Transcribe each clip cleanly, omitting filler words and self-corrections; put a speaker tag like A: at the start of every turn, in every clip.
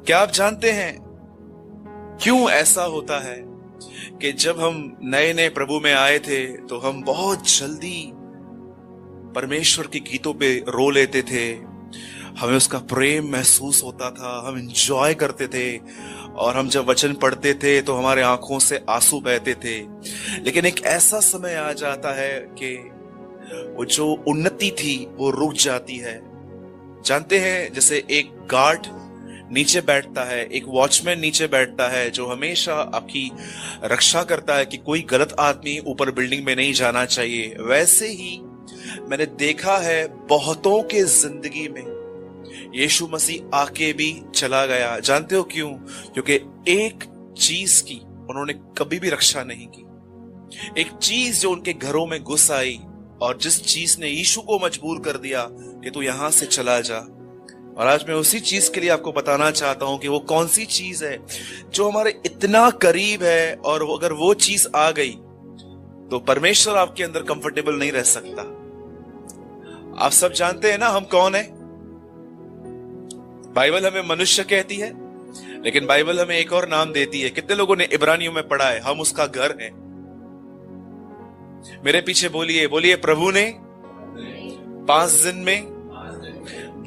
A: क्या आप जानते हैं क्यों ऐसा होता है कि जब हम नए नए प्रभु में आए थे तो हम बहुत जल्दी परमेश्वर के गीतों पे रो लेते थे, हमें उसका प्रेम महसूस होता था, हम एंजॉय करते थे, और हम जब वचन पढ़ते थे तो हमारे आंखों से आंसू बहते थे। लेकिन एक ऐसा समय आ जाता है कि वो जो उन्नति थी वो रुक जाती है। जानते हैं, जैसे एक गार्ड नीचे बैठता है, एक वॉचमैन नीचे बैठता है जो हमेशा आपकी रक्षा करता है कि कोई गलत आदमी ऊपर बिल्डिंग में नहीं जाना चाहिए, वैसे ही मैंने देखा है बहुतों के जिंदगी में यीशु मसीह आके भी चला गया। जानते हो क्यों? क्योंकि एक चीज की उन्होंने कभी भी रक्षा नहीं की। एक चीज जो उनके घरों में घुस आई और जिस चीज ने यीशु को मजबूर कर दिया कि तू यहां से चला जा। और आज मैं उसी चीज के लिए आपको बताना चाहता हूं कि वो कौन सी चीज है जो हमारे इतना करीब है, और अगर वो चीज आ गई तो परमेश्वर आपके अंदर कंफर्टेबल नहीं रह सकता। आप सब जानते हैं ना हम कौन है? बाइबल हमें मनुष्य कहती है, लेकिन बाइबल हमें एक और नाम देती है। कितने लोगों ने इब्रानियों में पढ़ा है? हम उसका घर है। मेरे पीछे बोलिए, बोलिए, प्रभु ने 5 दिन में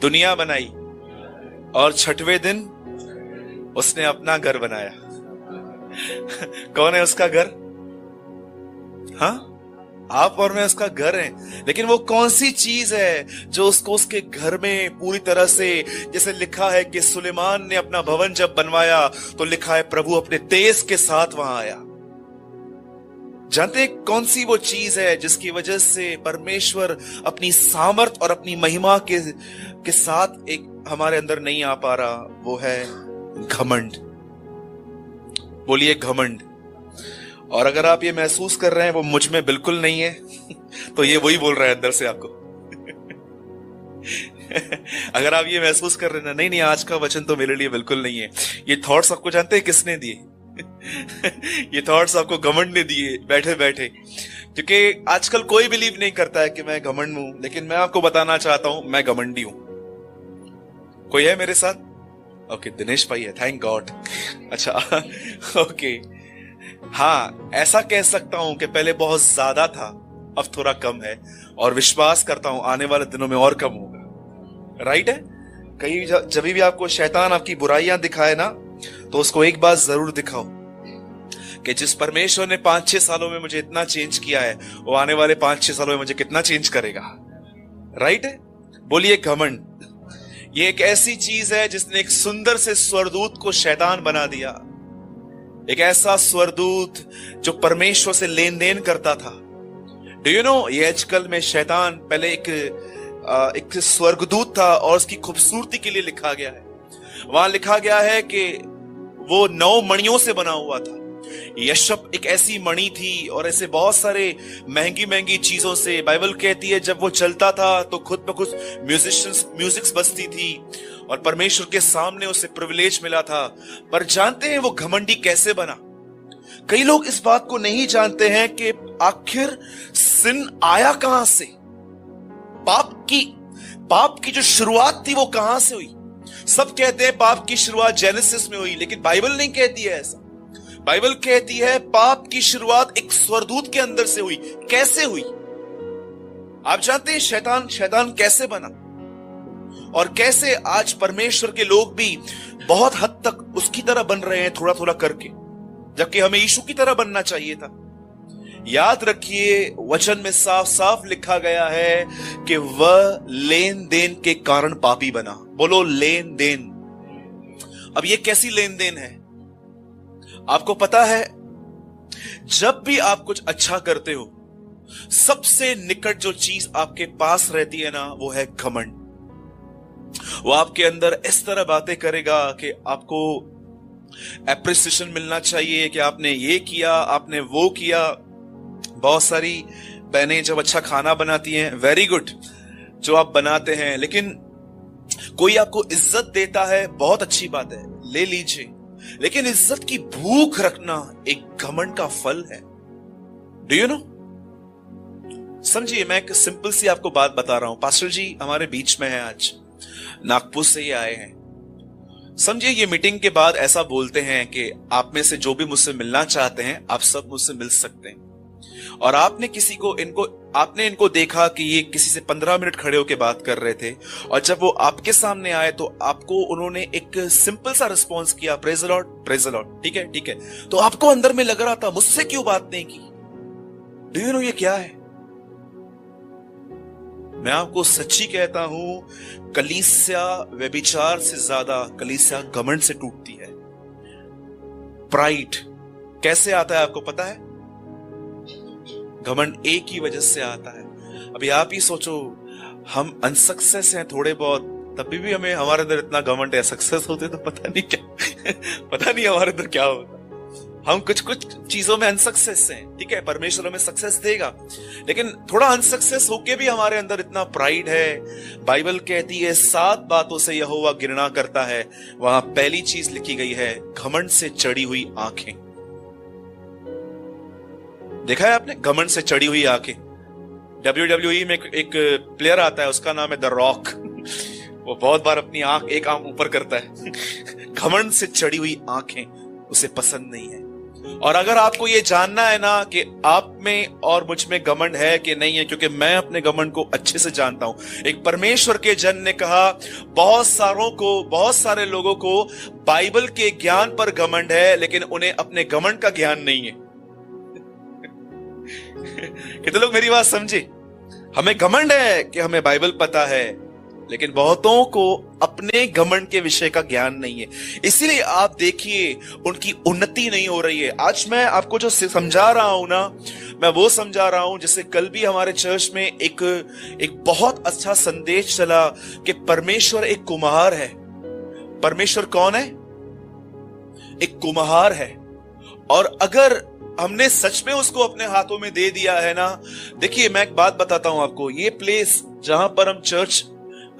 A: दुनिया बनाई और 6वें दिन उसने अपना घर बनाया। कौन है उसका घर? हाँ, आप और मैं उसका घर हैं। लेकिन वो कौन सी चीज है जो उसको उसके घर में पूरी तरह से, जैसे लिखा है कि सुलेमान ने अपना भवन जब बनवाया तो लिखा है प्रभु अपने तेज के साथ वहां आया। जानते हैं कौन सी वो चीज है जिसकी वजह से परमेश्वर अपनी सामर्थ और अपनी महिमा के साथ एक हमारे अंदर नहीं आ पा रहा? वो है घमंड। बोलिए घमंड। और अगर आप ये महसूस कर रहे हैं वो मुझ में बिल्कुल नहीं है तो ये वही बोल रहा है अंदर से आपको। अगर आप ये महसूस कर रहे हैं ना, नहीं नहीं आज का वचन तो मेरे लिए बिल्कुल नहीं है, ये थॉट्स आपको जानते हैं किसने दिए? ये थॉट्स आपको घमंड ने दिए बैठे बैठे। क्योंकि आजकल कोई बिलीव नहीं करता है कि मैं घमंड हूं, लेकिन मैं आपको बताना चाहता हूं मैं घमंडी हूं। कोई है मेरे साथ? ओके, दिनेश भाई है, थैंक गॉड। अच्छा, ओके। हाँ, ऐसा कह सकता हूं कि पहले बहुत ज्यादा था, अब थोड़ा कम है, और विश्वास करता हूं आने वाले दिनों में और कम होगा। राइट है? कहीं जब भी आपको शैतान आपकी बुराइयां दिखाए ना, तो उसको एक बात जरूर दिखाओ कि जिस परमेश्वर ने 5-6 सालों में मुझे इतना चेंज किया है, वो आने वाले 5-6 सालों में मुझे कितना चेंज करेगा। राइट है? बोलिए घमंड। ये एक ऐसी चीज है जिसने एक सुंदर से स्वरदूत को शैतान बना दिया। एक ऐसा स्वरदूत जो परमेश्वर से लेन देन करता था। डू यू नो, ये आजकल में शैतान पहले एक स्वर्गदूत था और उसकी खूबसूरती के लिए लिखा गया है। वहां लिखा गया है कि वो 9 मणियों से बना हुआ था। यशब एक ऐसी मणि थी, और ऐसे बहुत सारे महंगी महंगी चीजों से। बाइबल कहती है जब वो चलता था तो खुद ब खुद म्यूजिक्स बजती थी, और परमेश्वर के सामने उसे प्रिविलेज मिला था। पर जानते हैं वो घमंडी कैसे बना? कई लोग इस बात को नहीं जानते हैं कि आखिर सिन आया कहां से। पाप की जो शुरुआत थी वो कहां से हुई? सब कहते हैं पाप की शुरुआत जेनेसिस में हुई, लेकिन बाइबल नहीं कहती है ऐसा। बाइबल कहती है पाप की शुरुआत एक स्वरदूत के अंदर से हुई। कैसे हुई? आप जानते हैं शैतान कैसे बना, और कैसे आज परमेश्वर के लोग भी बहुत हद तक उसकी तरह बन रहे हैं, थोड़ा थोड़ा करके, जबकि हमें यीशु की तरह बनना चाहिए था। याद रखिए, वचन में साफ साफ लिखा गया है कि वह लेन देन के कारण पापी बना। बोलो लेन देन। अब ये कैसी लेन देन है? आपको पता है, जब भी आप कुछ अच्छा करते हो, सबसे निकट जो चीज आपके पास रहती है ना, वो है घमंड। वो आपके अंदर इस तरह बातें करेगा कि आपको एप्रिसिएशन मिलना चाहिए कि आपने ये किया, आपने वो किया। बहुत सारी बहनें जब अच्छा खाना बनाती हैं, वेरी गुड जो आप बनाते हैं, लेकिन कोई आपको इज्जत देता है, बहुत अच्छी बात है, ले लीजिए। लेकिन इज्जत की भूख रखना एक घमंड का फल है। Do you know? समझिए, मैं एक सिंपल सी आपको बात बता रहा हूं। पास्टर जी हमारे बीच में है, आज नागपुर से ही आए हैं। समझिए ये मीटिंग के बाद ऐसा बोलते हैं कि आप में से जो भी मुझसे मिलना चाहते हैं आप सब मुझसे मिल सकते हैं, और आपने आपने इनको देखा कि ये किसी से 15 मिनट खड़े होकर बात कर रहे थे, और जब वो आपके सामने आए तो आपको उन्होंने एक सिंपल सा रिस्पॉन्स किया, praise the Lord, praise the Lord, ठीक है ठीक है। तो आपको अंदर में लग रहा था मुझसे क्यों बात नहीं की। डू यू नो ये क्या है? मैं आपको सच्ची कहता हूं, कलीसिया व्यभिचार से ज्यादा कलीसिया घमंड से टूटती है। प्राइड कैसे आता है आपको पता है? घमंड एक ही वजह से आता है। अभी आप ही सोचो, हम अनसक्सेस हैं थोड़े बहुत, तभी भी हमें हमारे अंदर इतना घमंड है। सक्सेस होते तो पता नहीं क्या पता नहीं हमारे अंदर क्या होता। हम कुछ कुछ चीजों में अनसक्सेस हैं, ठीक है, परमेश्वर हमें सक्सेस देगा, लेकिन थोड़ा अनसक्सेस होके भी हमारे अंदर इतना प्राइड है। बाइबल कहती है 7 बातों से यहोवा घृणा करता है। वहां पहली चीज लिखी गई है, घमंड से चढ़ी हुई आंखें। देखा है आपने, घमंड से चढ़ी हुई आंखें। WWE में एक प्लेयर आता है, उसका नाम है द रॉक। वो बहुत बार अपनी एक आंख ऊपर करता है। घमंड से चढ़ी हुई आंखें उसे पसंद नहीं है। और अगर आपको ये जानना है ना कि आप में और मुझ में घमंड है कि नहीं है, क्योंकि मैं अपने घमंड को अच्छे से जानता हूं। एक परमेश्वर के जन ने कहा, बहुत सारे लोगों को बाइबल के ज्ञान पर घमंड है, लेकिन उन्हें अपने घमंड का ज्ञान नहीं है। कितने लोग मेरी बात समझे? हमें घमंड है कि हमें बाइबल पता है, लेकिन बहुतों को अपने घमंड के विषय का ज्ञान नहीं है। इसीलिए आप देखिए उनकी उन्नति नहीं हो रही है। आज मैं आपको जो समझा रहा हूं ना, मैं वो समझा रहा हूं जैसे कल भी हमारे चर्च में एक बहुत अच्छा संदेश चला कि परमेश्वर एक कुम्हार है। परमेश्वर कौन है? एक कुम्हार है। और अगर हमने सच में उसको अपने हाथों में दे दिया है ना, देखिए मैं एक बात बताता हूं आपको, ये प्लेस जहां पर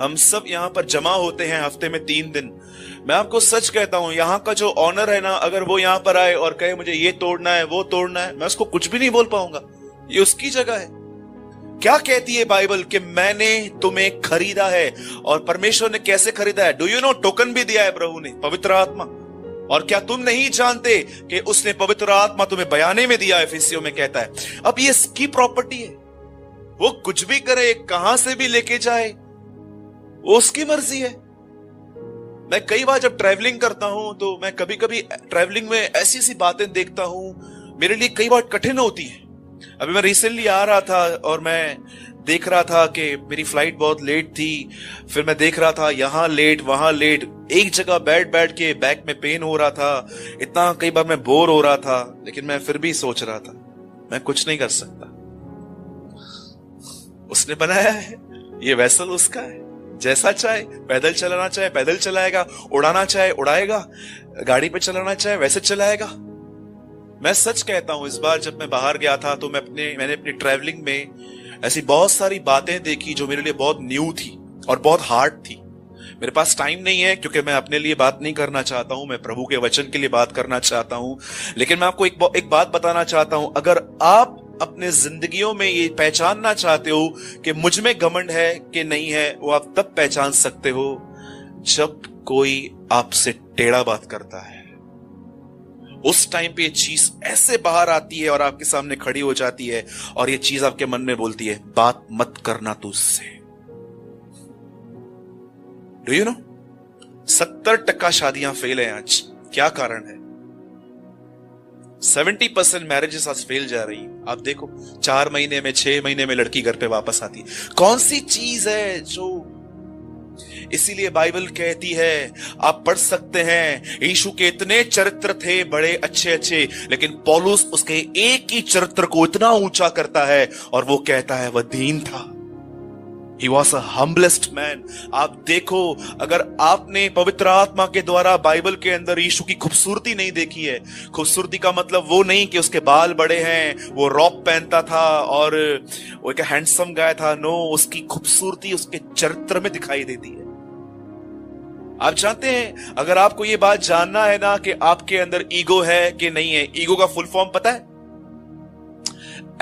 A: हम सब यहां पर जमा होते हैं हफ्ते में 3 दिन, मैं आपको सच कहता हूं, यहां का जो ऑनर है ना, अगर वो यहां पर आए और कहे मुझे ये तोड़ना है वो तोड़ना है, मैं उसको कुछ भी नहीं बोल पाऊंगा। ये उसकी जगह है। क्या कहती है बाइबल? कि मैंने तुम्हें खरीदा है। और परमेश्वर ने कैसे खरीदा है? डू यू नो, टोकन भी दिया है प्रभु ने, पवित्र आत्मा। और क्या तुम नहीं जानते कि उसने पवित्र आत्मा तुम्हें बयाने में दिया है? इफिसियों में कहता है। अब ये इसकी प्रॉपर्टी है, वो कुछ भी करे, कहां से भी लेके जाए, वो उसकी मर्जी है। मैं कई बार जब ट्रैवलिंग करता हूं तो मैं कभी कभी ट्रैवलिंग में ऐसी ऐसी बातें देखता हूं, मेरे लिए कई बार कठिन होती है। अभी मैं रिसेंटली आ रहा था और मैं देख रहा था कि मेरी फ्लाइट बहुत लेट थी। फिर मैं देख रहा था यहां लेट वहां लेट, एक जगह बैठ के बैक में पेन हो रहा था, इतना कई बार मैं बोर हो रहा था। लेकिन मैं फिर भी सोच रहा था मैं कुछ नहीं कर सकता, उसने बनाया है, ये वेसल उसका है। जैसा चाहे पैदल चलाना चाहे पैदल चलाएगा, उड़ाना चाहे उड़ाएगा, गाड़ी पे चलाना चाहे वैसे चलाएगा। मैं सच कहता हूं, इस बार जब मैं बाहर गया था तो मैंने अपनी ट्रैवलिंग में ऐसी बहुत सारी बातें देखी जो मेरे लिए बहुत न्यू थी और बहुत हार्ड थी। मेरे पास टाइम नहीं है क्योंकि मैं अपने लिए बात नहीं करना चाहता हूं, मैं प्रभु के वचन के लिए बात करना चाहता हूं। लेकिन मैं आपको एक बात बताना चाहता हूं, अगर आप अपने जिंदगियों में ये पहचानना चाहते हो कि मुझ में घमंड है कि नहीं है, वो आप तब पहचान सकते हो जब कोई आपसे टेढ़ा बात करता है। उस टाइम पे ये चीज ऐसे बाहर आती है और आपके सामने खड़ी हो जाती है और ये चीज आपके मन में बोलती है, बात मत करना तू उससे। डू यू नो 70% शादियां फेल हैं आज। क्या कारण है? 70% मैरिजेस आज फेल जा रही है। आप देखो 4 महीने में 6 महीने में लड़की घर पे वापस आती है। कौन सी चीज है जो, इसीलिए बाइबल कहती है, आप पढ़ सकते हैं, यीशु के इतने चरित्र थे बड़े अच्छे अच्छे, लेकिन पौलुस उसके एक ही चरित्र को इतना ऊंचा करता है और वो कहता है वह दीन था। He was a humblest man। आप देखो, अगर आपने पवित्र आत्मा के द्वारा बाइबल के अंदर यीशु की खूबसूरती नहीं देखी है, खूबसूरती का मतलब वो नहीं कि उसके बाल बड़े हैं, वो रॉब पहनता था और वो एक हैंडसम गाय था। नो, उसकी खूबसूरती उसके चरित्र में दिखाई देती है। आप जानते हैं, अगर आपको ये बात जानना है ना कि आपके अंदर ईगो है कि नहीं है, ईगो का फुल फॉर्म पता है?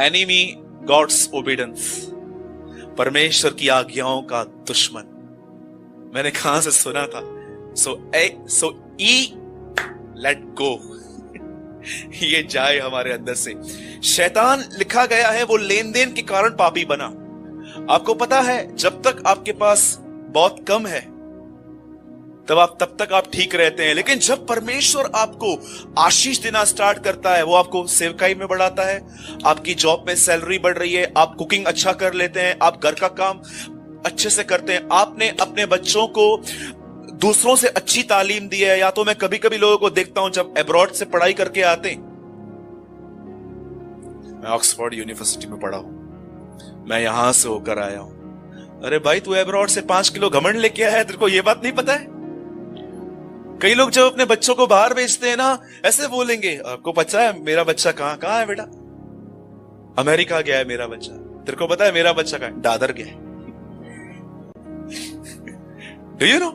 A: एनिमी गॉड्स ओबीडियंस, परमेश्वर की आज्ञाओं का दुश्मन। मैंने कहां से सुना था? सो ई लेट गो, ये जाए हमारे अंदर से। शैतान लिखा गया है वो लेन देन के कारण पापी बना। आपको पता है जब तक आपके पास बहुत कम है तब तक आप ठीक रहते हैं, लेकिन जब परमेश्वर आपको आशीष देना स्टार्ट करता है, वो आपको सेवकाई में बढ़ाता है, आपकी जॉब में सैलरी बढ़ रही है, आप कुकिंग अच्छा कर लेते हैं, आप घर का काम अच्छे से करते हैं, आपने अपने बच्चों को दूसरों से अच्छी तालीम दी है। या तो मैं कभी कभी लोगों को देखता हूं जब अब्रॉड से पढ़ाई करके आते हैं, मैं ऑक्सफोर्ड यूनिवर्सिटी में पढ़ा हूं, मैं यहां से होकर आया हूं। अरे भाई तू अब्रॉड से 5 किलो घमंड लेके आया है, तेरे को यह बात नहीं पता है? कई लोग जब अपने बच्चों को बाहर भेजते हैं ना, ऐसे बोलेंगे, आपको पता है मेरा बच्चा कहां है बेटा? अमेरिका गया है मेरा बच्चा। तेरे को पता है मेरा बच्चा कहां है? दादर गया है। Do you know?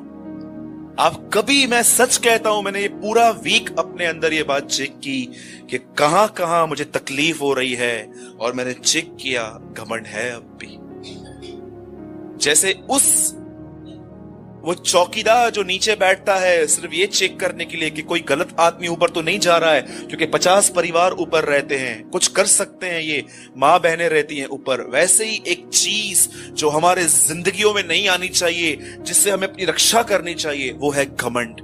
A: आप कभी, मैं सच कहता हूं, मैंने ये पूरा वीक अपने अंदर ये बात चेक की कि कहां कहां मुझे तकलीफ हो रही है, और मैंने चेक किया घमंड है अब भी। जैसे वो चौकीदार जो नीचे बैठता है सिर्फ ये चेक करने के लिए कि कोई गलत आदमी ऊपर तो नहीं जा रहा है, क्योंकि 50 परिवार ऊपर रहते हैं, कुछ कर सकते हैं, ये मां बहनें रहती हैं ऊपर। वैसे ही एक चीज जो हमारे जिंदगियों में नहीं आनी चाहिए, जिससे हमें अपनी रक्षा करनी चाहिए, वो है घमंड।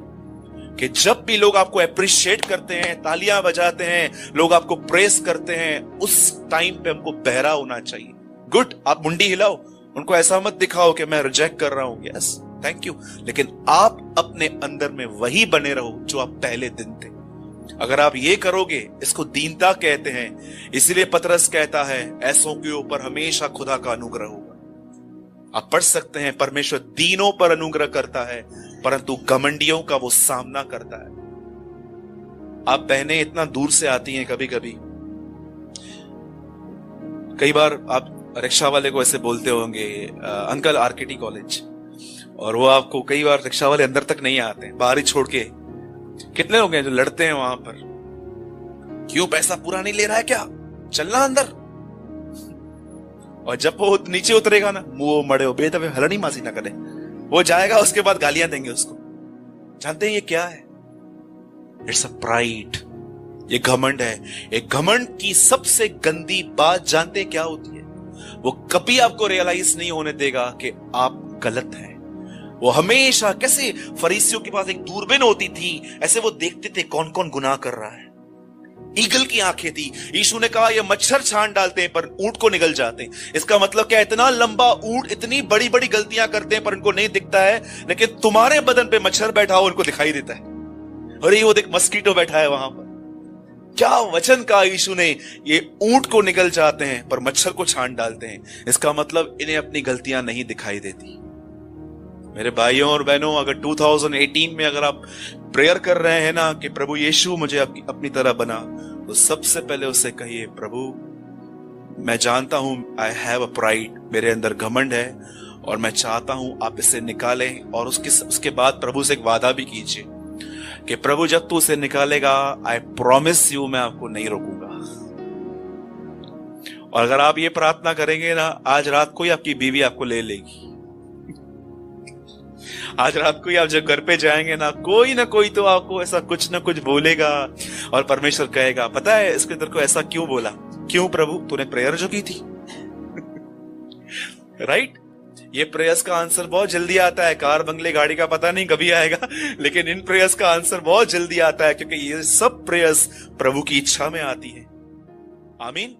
A: कि जब भी लोग आपको अप्रिशिएट करते हैं, तालियां बजाते हैं, लोग आपको प्रेस करते हैं, उस टाइम पे हमको बहरा होना चाहिए। गुड, आप मुंडी हिलाओ, उनको ऐसा मत दिखाओ कि मैं रिजेक्ट कर रहा हूं, यस थैंक यू, लेकिन आप अपने अंदर में वही बने रहो जो आप पहले दिन थे। अगर आप ये करोगे, इसको दीनता कहते हैं। इसीलिए पतरस कहता है ऐसों के ऊपर हमेशा खुदा का अनुग्रह होगा। आप पढ़ सकते हैं, परमेश्वर दीनों पर अनुग्रह करता है, परंतु घमंडियों का वो सामना करता है। आप बहनें इतना दूर से आती हैं, कभी कभी कई बार आप रिक्शा वाले को ऐसे बोलते होंगे, अंकल आरकेटी कॉलेज, और वो आपको कई बार रिक्शा वाले अंदर तक नहीं आते, बाहर ही छोड़ के। कितने लोग हैं जो लड़ते हैं वहां पर, क्यों पैसा पूरा नहीं ले रहा है क्या, चलना अंदर। और जब वो नीचे उतरेगा ना, मुंह मड़े हो बेतबे हलनी मासी ना करे, वो जाएगा, उसके बाद गालियां देंगे उसको। जानते हैं ये क्या है? इट्स अ प्राइड, ये घमंड है। एक घमंड की सबसे गंदी बात जानते हैं क्या होती है? वो कभी आपको रियलाइज नहीं होने देगा कि आप गलत हैं। वो हमेशा, कैसे फरीसियों के पास एक दूरबीन होती थी, ऐसे वो देखते थे कौन कौन गुनाह कर रहा है। ईगल की आंखें थी। यीशु ने कहा ये मच्छर छान डालते हैं पर ऊंट को निगल जाते हैं। इसका मतलब क्या? इतना लंबा ऊंट इतनी बड़ी बड़ी गलतियां करते हैं पर इनको नहीं दिखता है, लेकिन तुम्हारे बदन पे मच्छर बैठा हो उनको दिखाई देता है। अरे वो देख मस्कीटो बैठा है वहां पर। क्या वचन कहा यीशु ने? ये ऊंट को निगल जाते हैं पर मच्छर को छान डालते हैं। इसका मतलब इन्हें अपनी गलतियां नहीं दिखाई देती। मेरे भाइयों और बहनों, अगर 2018 में अगर आप प्रेयर कर रहे हैं ना कि प्रभु यीशु मुझे अपनी तरह बना, तो सबसे पहले उससे कहिए, प्रभु मैं जानता हूं आई हैव अ प्राइड, मेरे अंदर घमंड है और मैं चाहता हूं आप इसे निकालें। और उसके बाद प्रभु से एक वादा भी कीजिए कि प्रभु जब तू उसे निकालेगा, आई प्रॉमिस यू, मैं आपको नहीं रोकूंगा। और अगर आप ये प्रार्थना करेंगे ना, आज रात को ही आपकी बीवी आपको ले लेगी। आज रात को ही आप जब घर पे जाएंगे ना कोई तो आपको ऐसा कुछ ना कुछ बोलेगा, और परमेश्वर कहेगा, पता है इसके अंदर को ऐसा क्यों बोला? क्यों प्रभु? तूने प्रेयर जो की थी। राइट? ये प्रेयर्स का आंसर बहुत जल्दी आता है। कार बंगले गाड़ी का पता नहीं कभी आएगा, लेकिन इन प्रेयर्स का आंसर बहुत जल्दी आता है, क्योंकि ये सब प्रेयर्स प्रभु की इच्छा में आती है। आमीन।